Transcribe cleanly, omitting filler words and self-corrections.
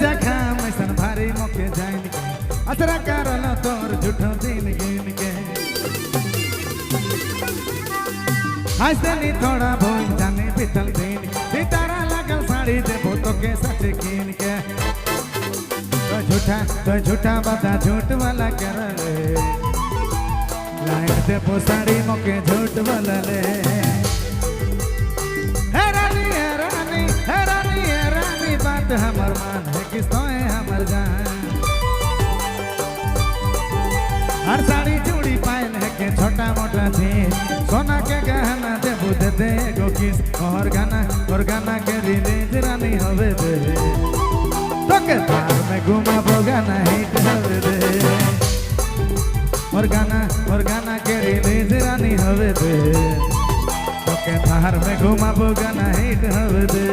जखा मैसन भारी मोके जाइन के असरा कारण तोर झूठो दिन गिन के हंसनी थोड़ा भूल जाने बितल दिन सितारा लगल साड़ी देबो तो के सच कीन के तो झूठा बता झूठ वाला कर ले लाइन देबो साड़ी मोके झूठ वाला ले हे रानी हे रानी हे रानी हे रानी बात हमर मान है किस तो है हमर जान हर साड़ी चूड़ी पायल है के छोटा मोटा चीज सोना के गहना देबू दे दे गो किस और गाना के रिलीज रानी होवे दे तो के तार में घुमा बोगा नहीं होवे दे और गाना के रिलीज रानी होवे दे तो के तार में घुमा बोगा नहीं होवे दे